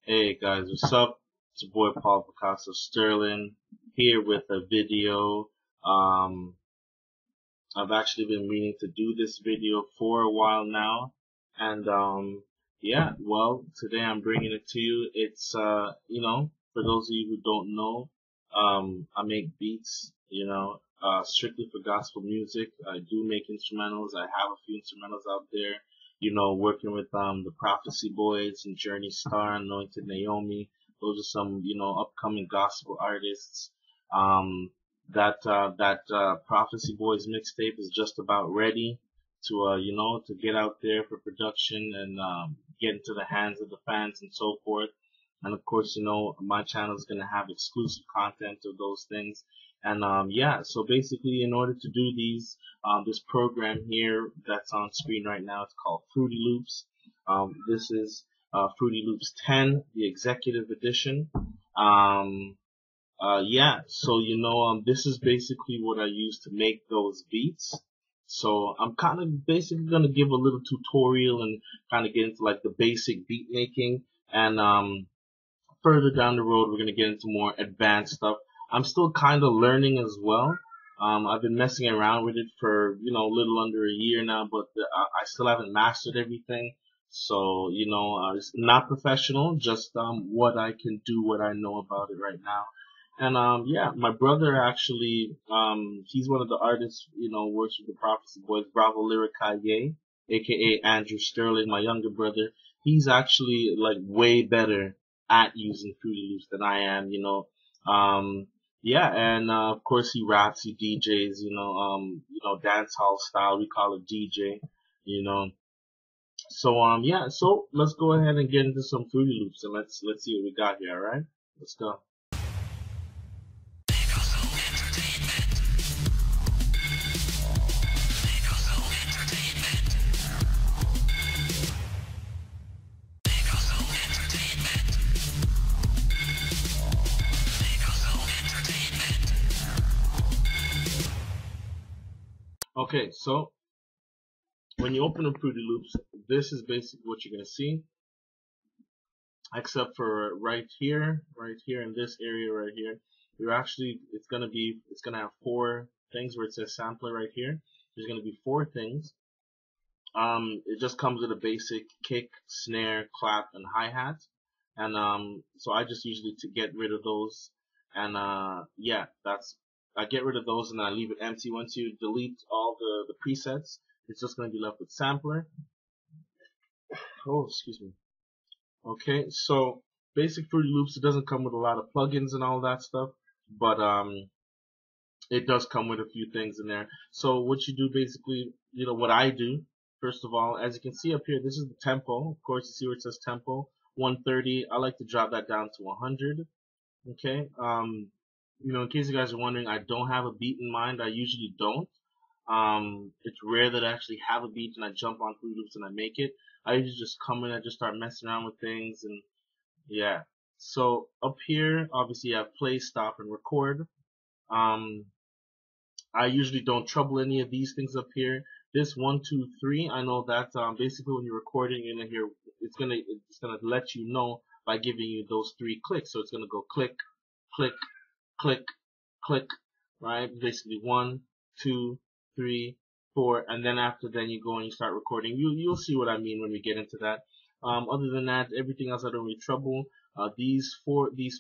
Hey guys, what's up? It's your boy Paul Picasso Sterling here with a video. Um, I've actually been meaning to do this video for a while now, and yeah, well, today I'm bringing it to you. It's for those of you who don't know, I make beats, strictly for gospel music. I do make instrumentals. I have a few instrumentals out there, working with the Prophecy Boys and Journey Star, Anointed Naomi. Those are some, upcoming gospel artists. That Prophecy Boys mixtape is just about ready to to get out there for production and get into the hands of the fans and so forth. And of course, my channel is gonna have exclusive content of those things. And yeah, so basically, in order to do this program here that's on screen right now, it's called Fruity Loops. This is Fruity Loops 10, the executive edition. Um, yeah, so this is basically what I use to make those beats. So I'm kind of basically gonna give a little tutorial and kind of get into like the basic beat making, and further down the road we're gonna get into more advanced stuff. I'm still kind of learning as well. I've been messing around with it for a little under a year now, but I still haven't mastered everything. So it's not professional, just what I can do, what I know about it right now. And yeah, my brother actually, he's one of the artists, works with the Prophecy Boys, Bravo Lyricaye, aka Andrew Sterling, my younger brother. He's actually like way better at using Fruity Loops than I am, yeah, and of course he raps, he DJs, dance hall style, we call it DJ, you know. So yeah, so let's go ahead and get into some Fruity Loops and let's see what we got here, alright? Let's go. Okay, so when you open up Fruity Loops, this is basically what you're gonna see, except for right here in this area right here. It's gonna have four things where it says sampler right here. There's gonna be four things. It just comes with a basic kick, snare, clap, and hi-hat. And so I just usually to get rid of those. And yeah, I get rid of those and then I leave it empty. Once you delete all the presets, it's just going to be left with sampler. Oh, excuse me. Okay, so basic Fruity Loops, it doesn't come with a lot of plugins and all that stuff, but it does come with a few things in there. So what you do basically, what I do, first of all, as you can see up here, this is the tempo. Of course, you see where it says tempo, 130. I like to drop that down to 100. Okay. In case you guys are wondering, I don't have a beat in mind. I usually don't. It's rare that I actually have a beat and I jump on Fruity Loops and I make it. I usually just come in and just start messing around with things and yeah. So up here, obviously you have play, stop, and record. Um, I usually don't trouble any of these things up here. This 1, 2, 3, I know that basically when you're recording, you're gonna hear it's gonna let you know by giving you those three clicks. So it's gonna go click, click, click, click, right? Basically 1, 2, 3, 4, and then after then you go and you start recording. You'll see what I mean when we get into that. Other than that, everything else I don't really trouble. These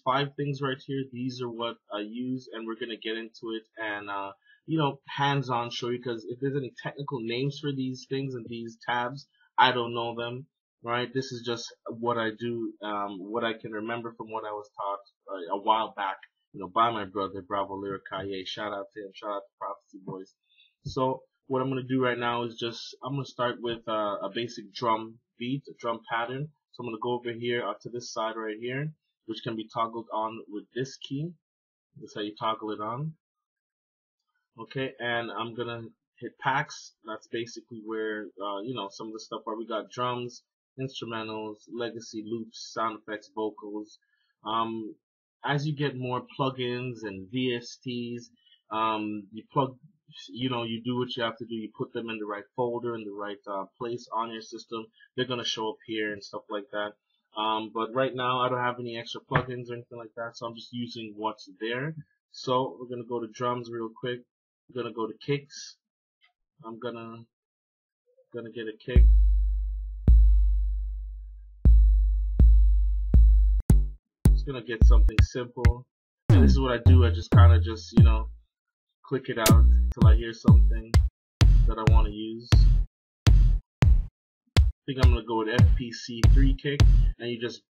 five things right here, these are what I use, and we're gonna get into it and hands-on show you, because if there's any technical names for these things and these tabs, I don't know them. Right? This is just what I do, what I can remember from what I was taught a while back, by my brother Bravo Lyricaye. Shout out to him. Shout out to Prophecy Boys. So what I'm gonna do right now is I'm gonna start with a basic drum beat, a drum pattern. So I'm gonna go over here to this side right here, which can be toggled on with this key. That's how you toggle it on. Okay, and I'm gonna hit packs. That's basically where some of the stuff where we got drums, instrumentals, legacy loops, sound effects, vocals. Um, as you get more plugins and VSTs, you plug, you do what you have to do. You put them in the right folder, in the right place on your system. They're gonna show up here and stuff like that. But right now I don't have any extra plugins or anything like that, so I'm just using what's there. So we're gonna go to drums real quick. We're gonna go to kicks. I'm gonna get a kick. Just gonna get something simple. And this is what I do. I just kind of just click it out until I hear something that I want to use. I think I'm gonna go with FPC3 kick, and you just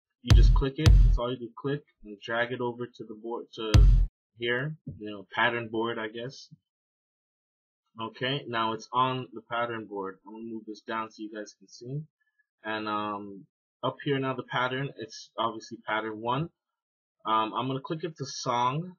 click it. That's all you do. Click and drag it over to the board to here. Pattern board, I guess. Okay, now it's on the pattern board. I'm gonna move this down so you guys can see. And up here now the pattern. It's obviously pattern 1. I'm gonna click it to song,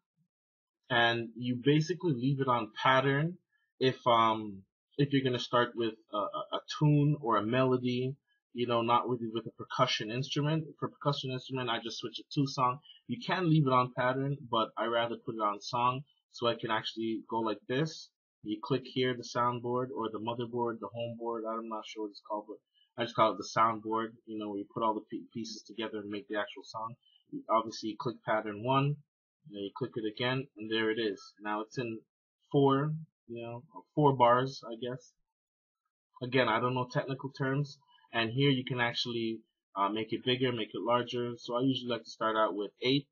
and you basically leave it on pattern if you're gonna start with a tune or a melody, not really with a percussion instrument. For percussion instrument, I just switch it to song. You can leave it on pattern, but I rather put it on song so I can actually go like this. You click here, the soundboard or the motherboard, the home board. I'm not sure what it's called, but I just call it the soundboard. Where you put all the pieces together and make the actual song. Obviously, you click pattern 1. You click it again, and there it is. Now it's in 4, 4 bars, I guess. Again, I don't know technical terms. And here you can actually make it bigger, make it larger. So I usually like to start out with 8.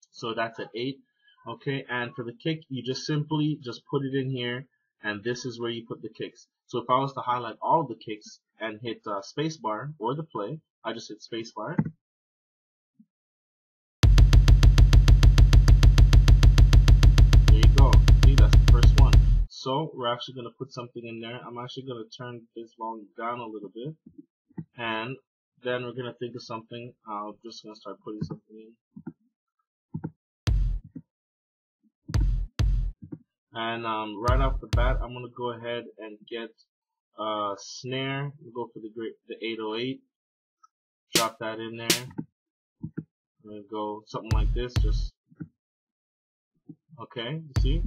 So that's at 8. Okay, and for the kick, you just simply put it in here, and this is where you put the kicks. So if I was to highlight all of the kicks and hit spacebar or the play, I just hit spacebar. There you go. See, that's the first one. So we're actually going to put something in there. I'm actually going to turn this volume down a little bit, and then we're going to think of something. I'm just going to start putting something in. And right off the bat, I'm going to go ahead and get snare. We'll go for the 808. Drop that in there. I'm going to go something like this. Just okay. You see?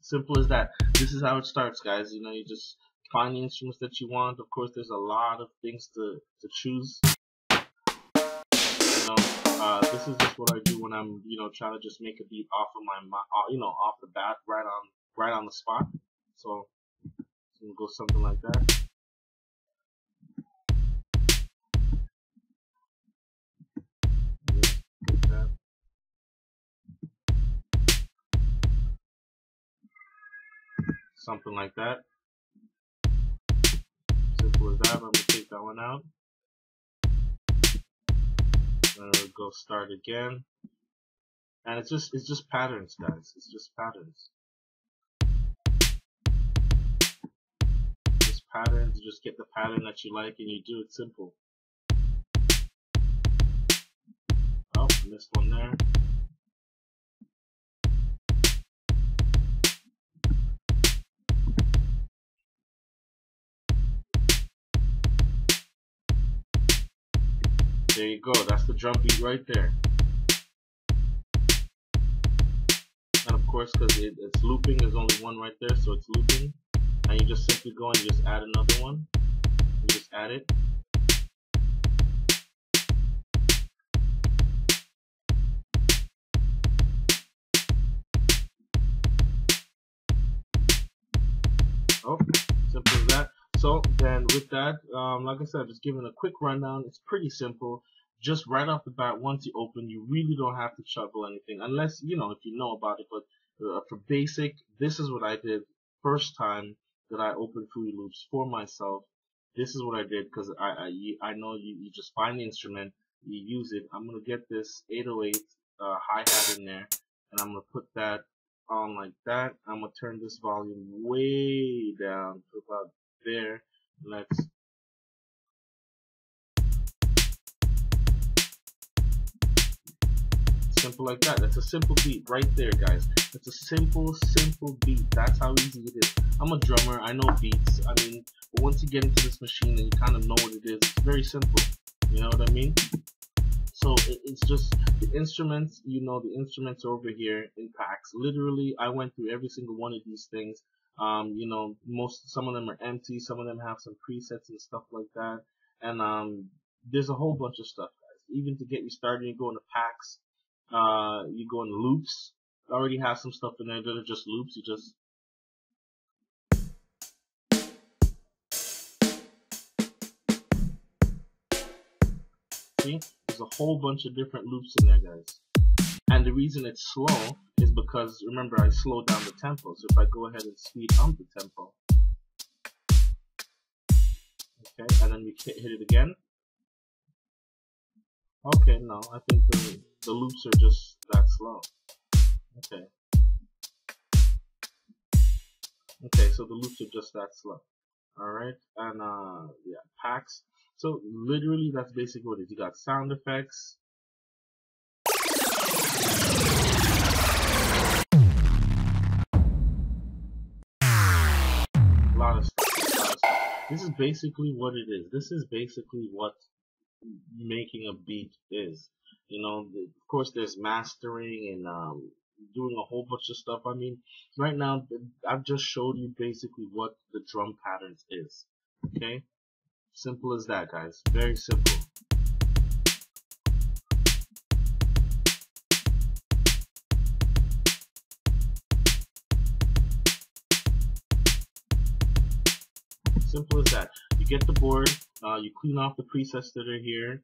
Simple as that. This is how it starts, guys. You just find the instruments that you want. Of course, there's a lot of things to choose. This is just what I do when I'm, trying to just make a beat off of off the bat, right on the spot. So I'm gonna go something like that. Something like that. Simple as that. I'm gonna take that one out. Then we'll go start again. And it's just patterns, guys. It's just patterns. Just patterns. You just get the pattern that you like, and you do it simple. Oh, missed one there. There you go. That's the drum beat right there. And of course, because it's looping, there's only one right there, so it's looping. And you just simply go and you just add another one. You just add it. Oh, simple as that. So then with that, like I said, just giving a quick rundown. It's pretty simple. Just right off the bat, once you open, you really don't have to shuffle anything, unless if you know about it. But for basic, this is what I did first time that I opened Fruity Loops for myself. This is what I did because I know you just find the instrument, you use it. I'm gonna get this 808 hi-hat in there, and I'm gonna put that on like that. I'm gonna turn this volume way down to about there. Let's simple like that. That's a simple beat right there, guys. It's a simple beat. That's how easy it is. I'm a drummer. I know beats. I mean, but once you get into this machine and you kind of know what it is, it's very simple. You know what I mean? So it's just the instruments. The instruments over here in packs. Literally, I went through every single one of these things. Some of them are empty. Some of them have some presets and stuff like that. And there's a whole bunch of stuff, guys. Even to get you started, you go into packs, you go into loops. It already has some stuff in there that are just loops. You just see, there's a whole bunch of different loops in there, guys. And the reason it's slow is because, remember, I slowed down the tempo. So if I go ahead and speed up the tempo, okay, and then we hit it again. Okay, no, I think the loops are just that slow. Okay. Okay, so the loops are just that slow. Alright, and yeah, packs. So literally that's basically what it is. You got sound effects. A lot of stuff. This is basically what it is. This is basically what making a beat is. You know, of course there's mastering and doing a whole bunch of stuff. I mean, right now I've just showed you basically what the drum patterns is. Okay? Simple as that, guys. Very simple. Simple as that. You get the board, you clean off the presets that are here.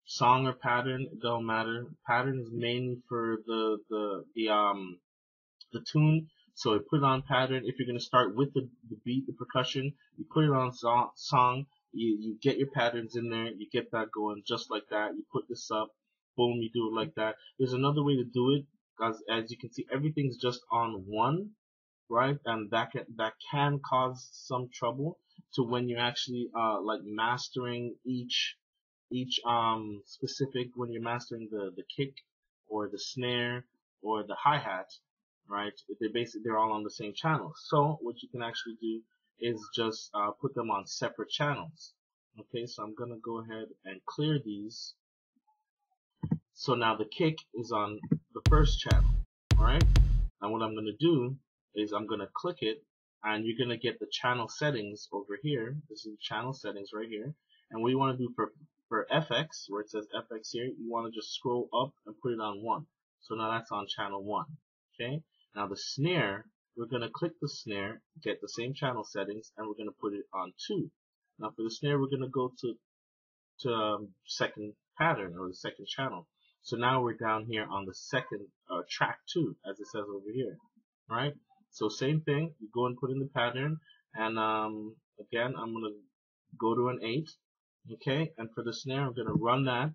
Song or pattern, it don't matter. Pattern is mainly for the tune. So you put it on pattern. If you're gonna start with the beat, the percussion, you put it on song. You get your patterns in there. You get that going just like that. You put this up, boom. You do it like that. There's another way to do it, because as you can see, everything's just on one, right? And that can cause some trouble to when you're actually like mastering each specific, when you're mastering the kick or the snare or the hi-hat, right? They're all on the same channel. So what you can actually do is just put them on separate channels. Okay, so I'm gonna go ahead and clear these. So now the kick is on the first channel, alright? And what I'm gonna do is I'm gonna click it, and you're gonna get the channel settings over here. This is channel settings right here. And what you want to do for FX, where it says FX here, you want to just scroll up and put it on 1. So now that's on channel 1. Okay. Now the snare, we're gonna click the snare, get the same channel settings, and we're gonna put it on 2. Now for the snare, we're gonna go to second pattern, or the second channel. So now we're down here on the second track 2, as it says over here, right? So same thing, you go and put in the pattern, and again, I'm gonna go to an 8, okay? And for the snare, I'm gonna run that,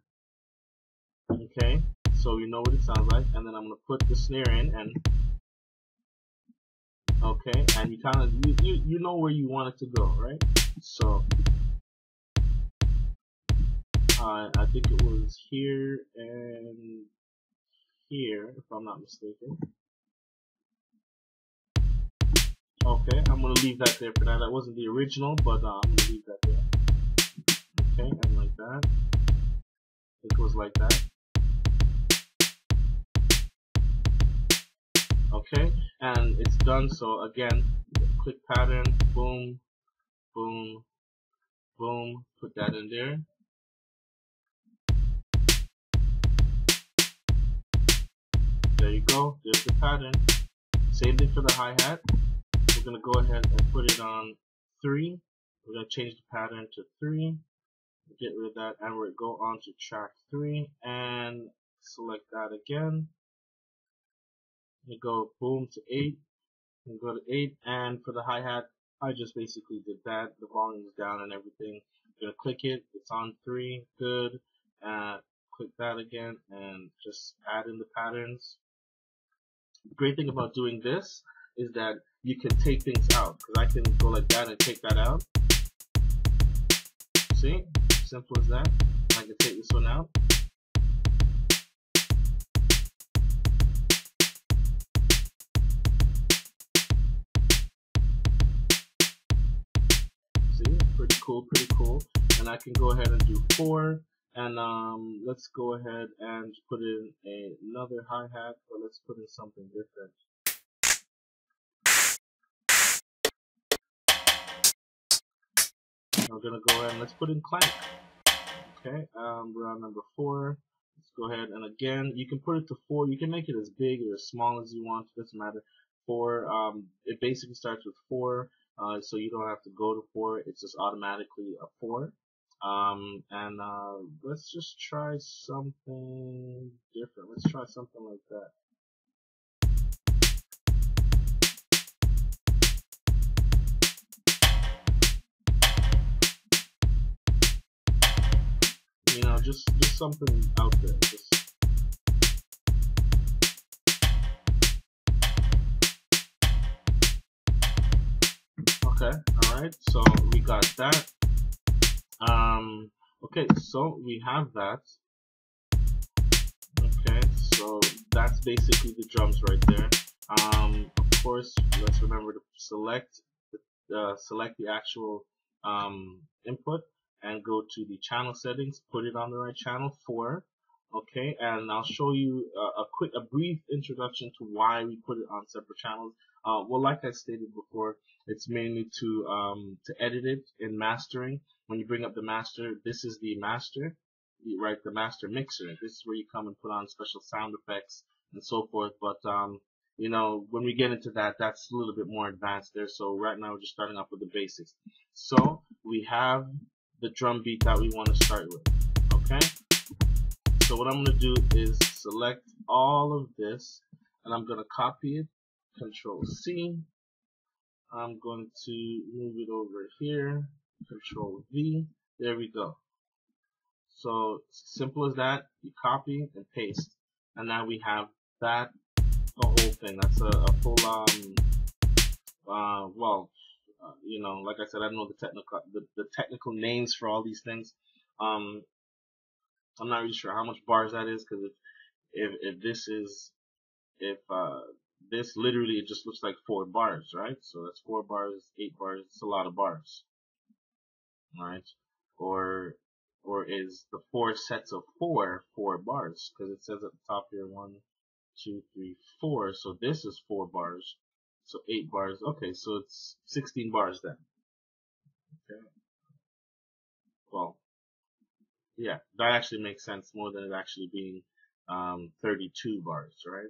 okay? So you know what it sounds like, and then I'm gonna put the snare in, and okay, and you kind of you know where you want it to go, right? So I think it was here and here, if I'm not mistaken. Okay, I'm gonna leave that there for now. That wasn't the original, but I'm gonna leave that there. Okay, and like that. It goes like that. Okay, and it's done. So again, click pattern, boom, boom, boom. Put that in there. There you go. There's the pattern. Same thing for the hi-hat. We're gonna go ahead and put it on 3. We're gonna change the pattern to 3. Get rid of that, and we'll go on to track 3 and select that again. We go boom to 8. We go to 8, and for the hi-hat, I just basically did that. The volume is down and everything. I'm gonna click it. It's on 3. Good. Click that again and just add in the patterns. The great thing about doing this is that you can take things out, because I can go like that and take that out. See? Simple as that. I can take this one out. See? Pretty cool, pretty cool. And I can go ahead and do 4. And let's go ahead and put in another hi-hat, or let's put in something different. I'm gonna go ahead and let's put in clank. Okay, we're on number 4. Let's go ahead and again, you can put it to 4. You can make it as big or as small as you want. It doesn't matter. 4. It basically starts with 4, so you don't have to go to 4. It's just automatically a 4. And let's just try something different. Let's try something like that. You know, just something out there. Okay, alright, so we got that. Okay, so we have that. Okay, so that's basically the drums right there. Of course, let's remember to select the actual input and go to the channel settings, put it on the right channel 4. Okay, and I'll show you a brief introduction to why we put it on separate channels. Well, like I stated before, it's mainly to edit it in mastering. When you bring up the master, this is the master, right? The master mixer. This is where you come and put on special sound effects and so forth. But you know, when we get into that, that's a little bit more advanced there. So right now we're just starting off with the basics. So we have the drum beat that we want to start with. Okay. So what I'm going to do is select all of this, and I'm going to copy it, Control C. I'm going to move it over here, Control V. There we go. So simple as that. You copy and paste, and now we have that, the whole thing. That's a full you know, like I said, I don't know the technical names for all these things. I'm not really sure how much bars that is, because if this is this literally, it just looks like 4 bars, right? So that's 4 bars, 8 bars. It's a lot of bars, right? Or is the 4 sets of 4 bars? Because it says at the top here 1, 2, 3, 4. So this is 4 bars. So 8 bars. Okay, so it's 16 bars then. Okay. Well, yeah, that actually makes sense more than it actually being 32 bars, right?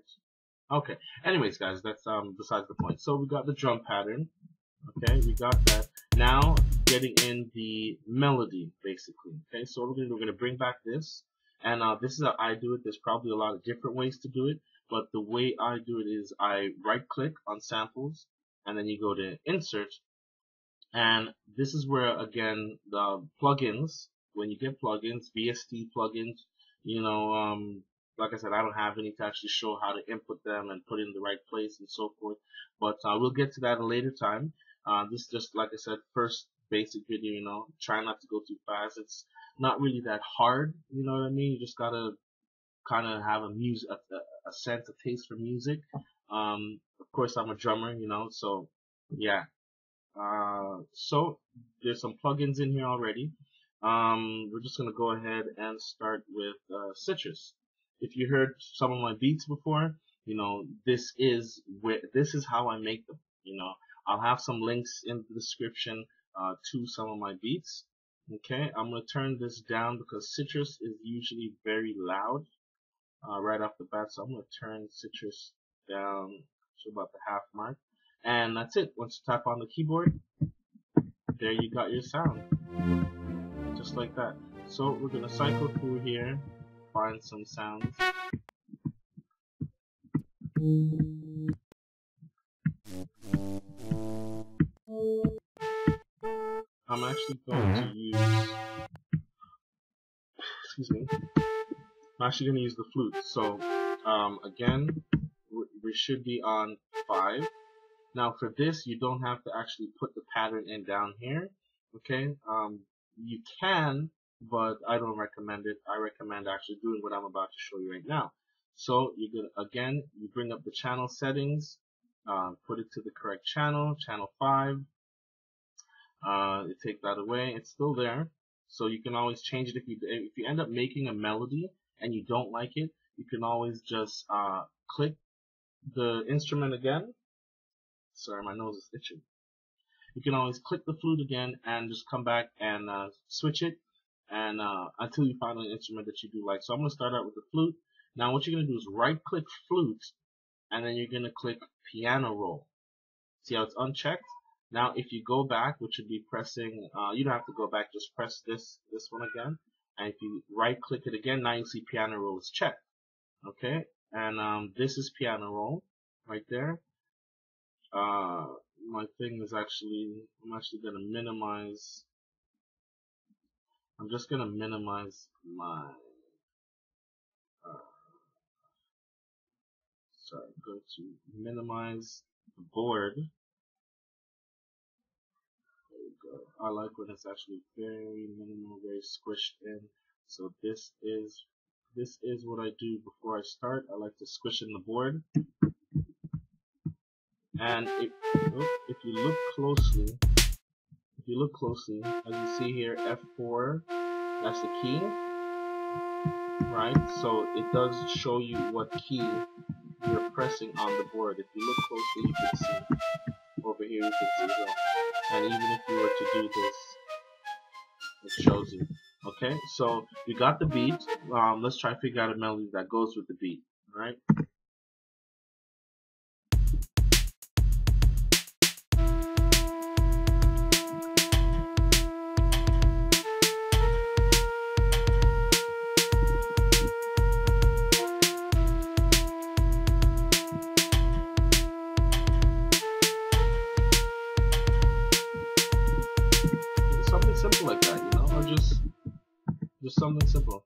Okay. Anyways, guys, that's besides the point. So we got the drum pattern. Okay, we got that. Now getting in the melody, basically. Okay, so what we're gonna bring back this, and this is how I do it. There's probably a lot of different ways to do it, but the way I do it is I right-click on samples, and then you go to Insert, and this is where again the plugins. When you get plugins, VST plugins, you know, like I said, I don't have any to actually show how to input them and put in the right place and so forth. But we'll get to that at a later time. This is just, like I said, first basic video, you know, try not to go too fast. It's not really that hard, you know what I mean? You just gotta kind of have a sense, a taste for music. Of course, I'm a drummer, you know, so yeah. So there's some plugins in here already. We're just gonna go ahead and start with Citrus. If you heard some of my beats before, you know, this is how I make them. You know, I'll have some links in the description to some of my beats. Okay, I'm gonna turn this down because Citrus is usually very loud right off the bat. So I'm gonna turn Citrus down to about the half mark, and that's it. Once you tap on the keyboard, there you got your sound, just like that. So we're gonna cycle through here, find some sounds. I'm actually going to use, excuse me, I'm actually going to use the flute. So again, we should be on 5. Now for this, you don't have to actually put the pattern in down here. Okay, you can, but I don't recommend it. I recommend actually doing what I'm about to show you right now. So you're gonna, again, you bring up the channel settings, put it to the correct channel, channel 5. You take that away. It's still there, so you can always change it if you end up making a melody and you don't like it. You can always just click the instrument again. Sorry, my nose is itching. You can always click the flute again and just come back and switch it, and until you find an instrument that you do like. So I'm going to start out with the flute. Now what you're going to do is right click flute, and then you're going to click piano roll. See how it's unchecked? Now if you go back, which would be pressing, you don't have to go back, just press this one again, and if you right click it again, now you see piano roll is checked. Okay, and this is piano roll right there. My thing is actually, I'm actually going to minimize, I'm just going to minimize my, sorry, I'm going to minimize the board. There we go. I like when it's actually very minimal, very squished in. So this is what I do before I start. I like to squish in the board. And if you look closely, as you see here, F4, that's the key, right? So it does show you what key you're pressing on the board. If you look closely, you can see over here, you can see that. And even if you were to do this, it shows you. Okay, so you got the beat. Let's try to figure out a melody that goes with the beat. All right. Something simple like that, you know, or just something simple.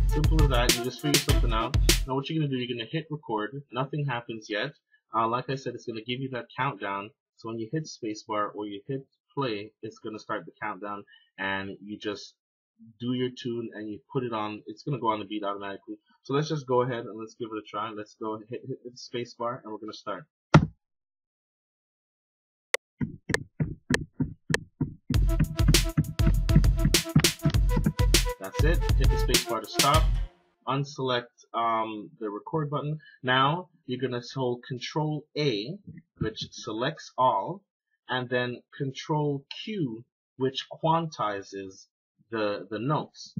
Simple as that. You just figure something out. Now what you're gonna do, you're gonna hit record. Nothing happens yet. Like I said, it's gonna give you that countdown. So when you hit spacebar or you hit play, it's gonna start the countdown, and you just do your tune and you put it on. It's gonna go on the beat automatically. So let's just go ahead and let's give it a try. Let's go hit the space bar and we're gonna start. That's it. Hit the space bar to stop. Unselect the record button. Now you're gonna hold Control A, which selects all, and then Control Q, which quantizes the notes,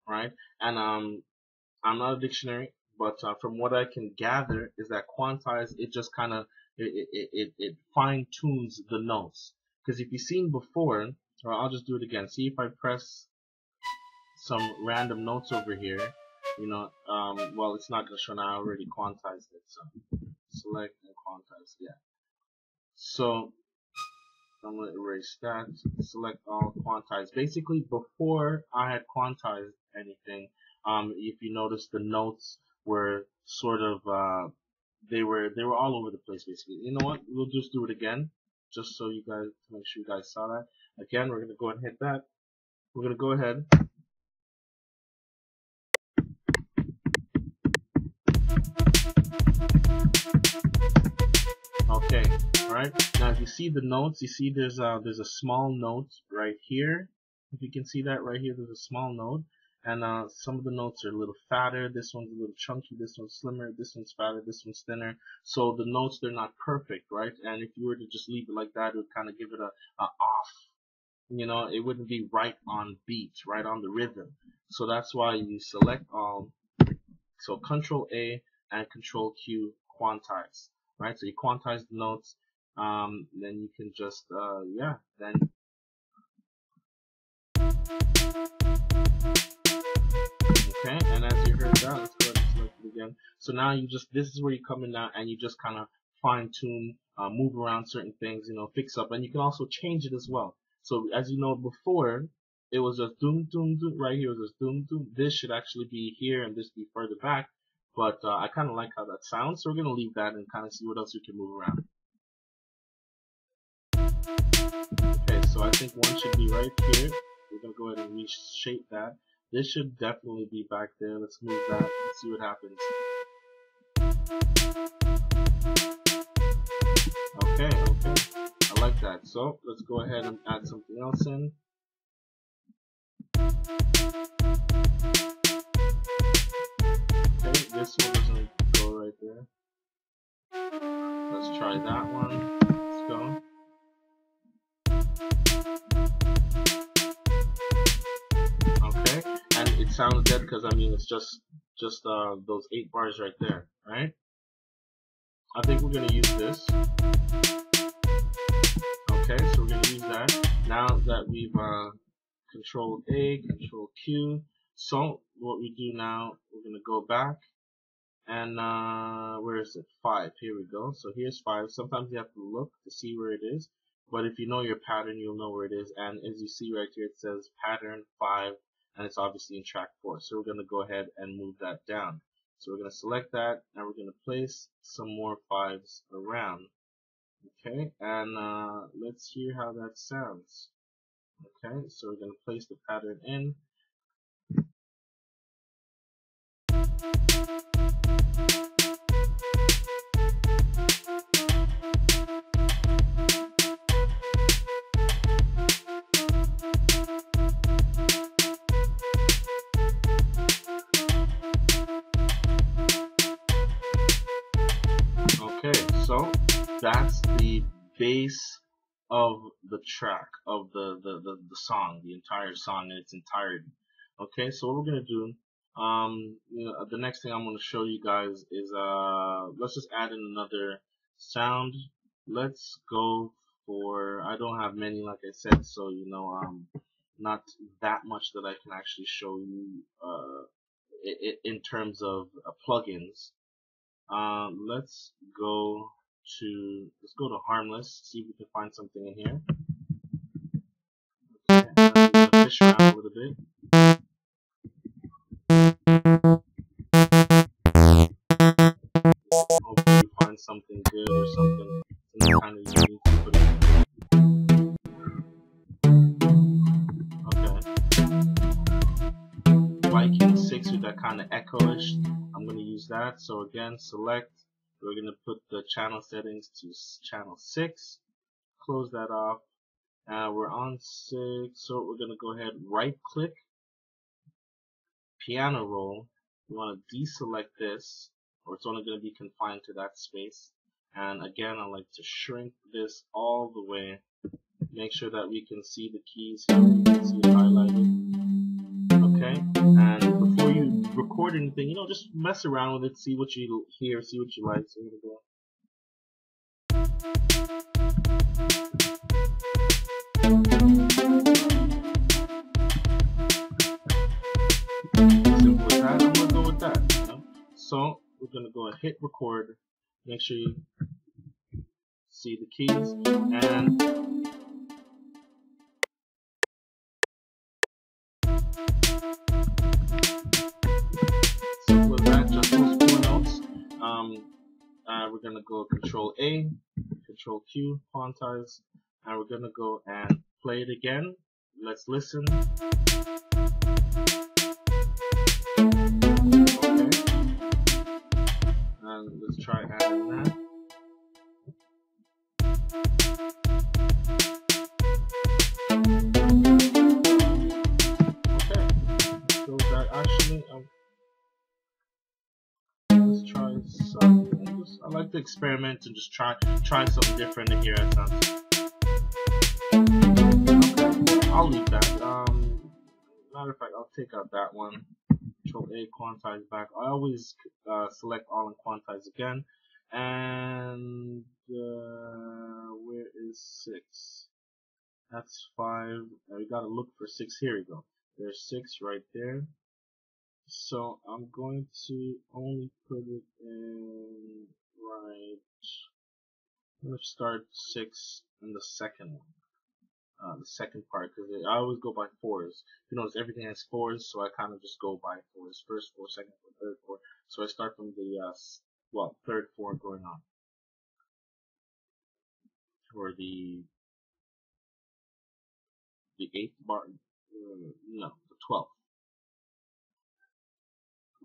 right? And I'm not a dictionary, but from what I can gather is that quantize, it just kind of it fine tunes the notes. Because if you've seen before, or I'll just do it again. See if I press some random notes over here, you know, well, it's not gonna show now. I already quantized it, so select and quantize, yeah. So I'm going to erase that, select all, quantize. Basically, before I had quantized anything, if you notice, the notes were sort of, they were all over the place, basically. You know what? We'll just do it again, just so you guys, to make sure you guys saw that. Again, we're going to go ahead and hit that. We're going to go ahead. Okay, alright. Now if you see the notes, you see there's a small note right here. If you can see that right here, there's a small note. And some of the notes are a little fatter, this one's a little chunky, this one's slimmer, this one's fatter, this one's thinner. So the notes, they're not perfect, right? And if you were to just leave it like that, it would kind of give it a off, you know, it wouldn't be right on beat, right on the rhythm. So that's why you select all. So Control A and Control Q, quantize, right? So you quantize the notes, then you can just, yeah, then. Okay, and as you heard that, let's go ahead and select it again. So now you just, this is where you come in now and you just kind of fine tune, move around certain things, you know, fix up, and you can also change it as well. So as you know before, it was just doom, doom, doom, right here was just doom, doom. This should actually be here and this be further back, but I kind of like how that sounds, so we're going to leave that and kind of see what else we can move around. Okay, so I think one should be right here. We're going to go ahead and reshape that. This should definitely be back there. Let's move that and see what happens. Okay, okay. I like that. So let's go ahead and add something else in. Okay, this one doesn't go right there. Let's try that one. Let's go. Okay, and it sounds dead because I mean it's just those 8 bars right there, right? I think we're gonna use this. Okay, so we're gonna use that. Now that we've Control A, Control Q. So what we do now, we're gonna go back and where is it? 5. Here we go. So here's 5. Sometimes you have to look to see where it is, but if you know your pattern, you'll know where it is. And as you see right here, it says pattern 5, and it's obviously in track 4. So we're gonna go ahead and move that down. So we're gonna select that, and we're gonna place some more 5s around. Okay, and let's hear how that sounds. Okay, so we're going to place the pattern in. Okay, so that's the base of the track, of the song, the entire song in its entirety. Okay, so what we're gonna do, the next thing I'm gonna show you guys is let's just add in another sound. Let's go for, I don't have many like I said, so not that much that I can actually show you in terms of plugins. Let's go to harmless, see if we can find something in here. Okay, let's fish around a little bit. Hopefully we find something good or something kind of unique to put in. Okay. Liking 6 with that kind of echoish. I'm going to use that. So again, select. We're going to put the channel settings to channel 6. Close that off. We're on 6. So we're going to go ahead, right click, piano roll. We want to deselect this, or it's only going to be confined to that space. And again, I like to shrink this all the way. Make sure that we can see the keys here. You can see it highlighted. Okay, and before you record anything, just mess around with it, see what you hear, see what you like. So here we go. Simple as that. I'm gonna go with that. So we're gonna go and hit record. Make sure you see the keys and simple as that. Just those 4 notes. We're gonna go Control A, Control Q, quantize, and we're gonna go and play it again. Let's listen. Okay. And let's try adding that. Okay. So that actually, let's try something. I like to experiment and just try something different in here at times. Okay, I'll leave that. Matter of fact, I'll take out that one. Control A, quantize back. I always select all and quantize again. And where is 6? That's 5. We gotta look for 6. Here we go. There's 6 right there. So I'm going to only put it in right. I'm gonna start 6 in the second one. The second part, because I always go by 4s. You notice everything has 4s, so I kind of just go by 4s. First 4, second 4, third 4. So I start from the third 4 going on, or the 8th bar. No, the 12th.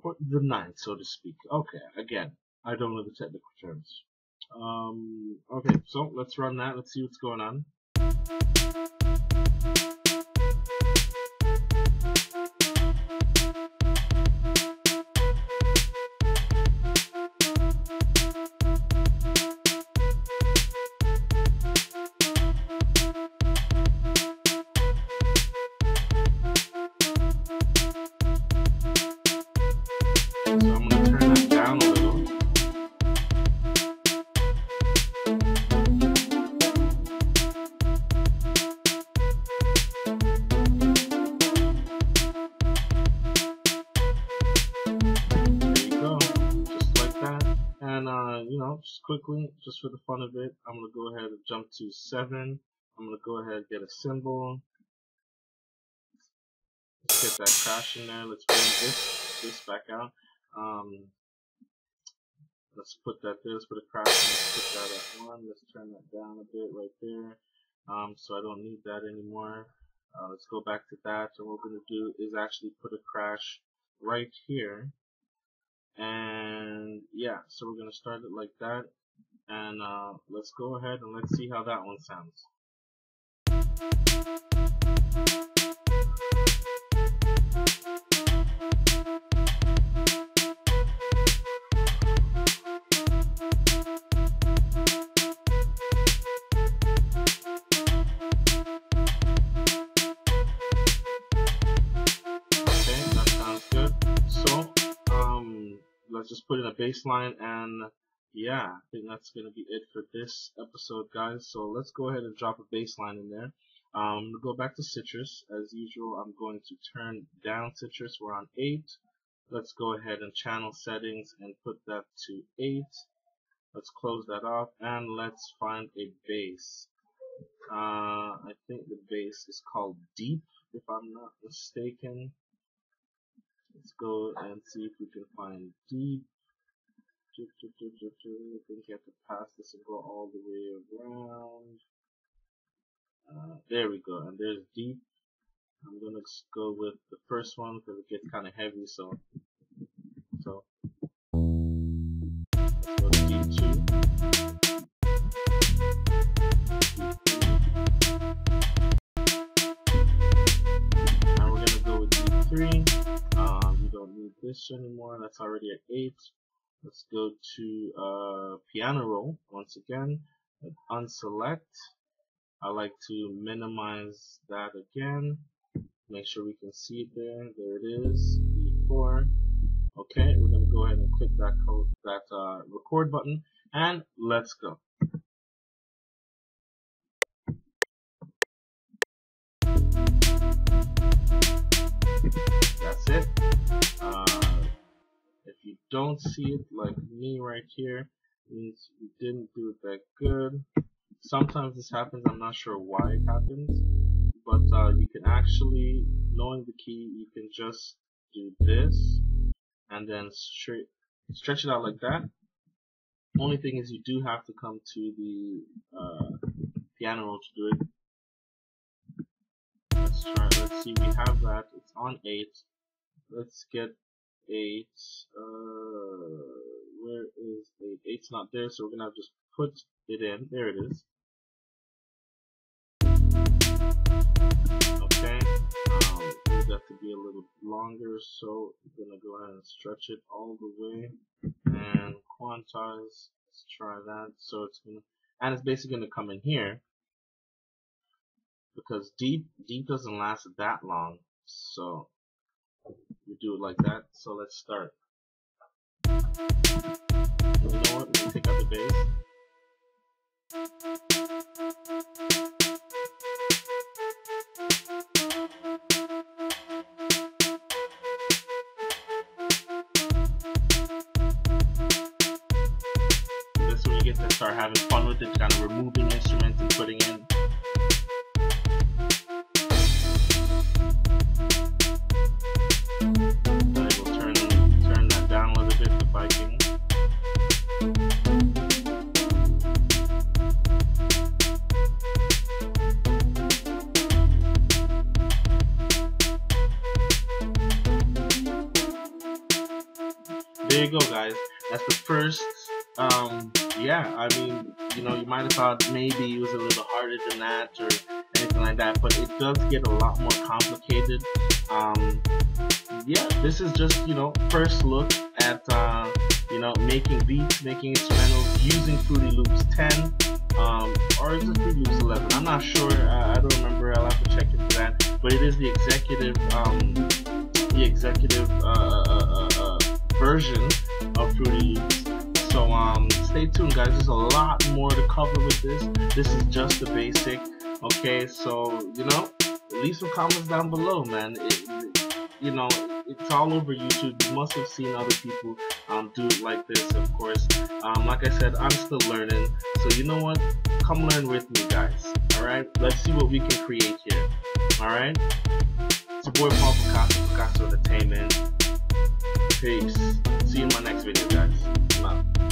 Or the 9th, so to speak. Okay, again, I don't know the technical terms. Okay, so let's run that. Let's see what's going on. just quickly, just for the fun of it, I'm gonna go ahead and jump to 7. I'm gonna go ahead and get a symbol. Let's get that crash in there. Let's bring this back out. Let's put that there. Let's put a crash in. Let's put that at 1. Let's turn that down a bit right there. So I don't need that anymore. Let's go back to that. And what we're gonna do is actually put a crash right here. And yeah, so we're gonna start it like that. And let's go ahead and let's see how that one sounds. Let's just put in a baseline, and yeah, I think that's gonna be it for this episode, guys. So let's go ahead and drop a baseline in there. We'll go back to citrus as usual. I'm going to turn down citrus. We're on 8. Let's go ahead and channel settings and put that to 8. Let's close that off, and let's find a bass. I think the bass is called Deep, if I'm not mistaken. Let's go and see if we can find Deep. I think you have to pass this and go all the way around. There we go, and there's Deep. I'm gonna go with the first one because it gets kind of heavy. So let's go to D2. Now we're gonna go with D3. We don't need this anymore. That's already at 8. Let's go to piano roll once again. Unselect. I like to minimize that again. Make sure we can see it there. There it is. E4. Okay, we're gonna go ahead and click that record button, and let's go. That's it. If you don't see it like me right here, it means you didn't do it that good. Sometimes this happens, I'm not sure why it happens, but you can actually, knowing the key, you can just do this and then stretch it out like that. Only thing is you do have to come to the piano roll to do it. Let's try, let's see, we have that, it's on 8. Let's get 8, where is 8? 8's not there, so we're gonna have to just put it in. There it is. Okay, need that to be a little longer, so we're gonna go ahead and stretch it all the way and quantize. Let's try that. So it's gonna, and it's basically gonna come in here because deep doesn't last that long, so we do it like that. So let's start. You know what? We're gonna take out the bass. This when you get to start having fun with it, kind of removing instruments and putting in. Turn that down a little bit, the biking. There you go, guys. That's the first. Yeah, I mean, you know, you might have thought maybe it was a little harder than that or anything like that, but it does get a lot more complicated. Yeah, this is just, you know, first look at, you know, making beats, making instrumentals, using Fruity Loops 10, or is it Fruity Loops 11? I'm not sure. I don't remember. I'll have to check into that. But it is the executive version of Fruity Loops. So stay tuned, guys. There's a lot more to cover with this. This is just the basic. Okay, so you know, leave some comments down below, man. you know, it's all over YouTube. You must have seen other people do it like this, of course. Like I said, I'm still learning, so you know what? Come learn with me, guys. All right, let's see what we can create here. All right, it's your boy Paul Picasso, Picaso Entertainment. Peace. See you in my next video, guys. I'm out.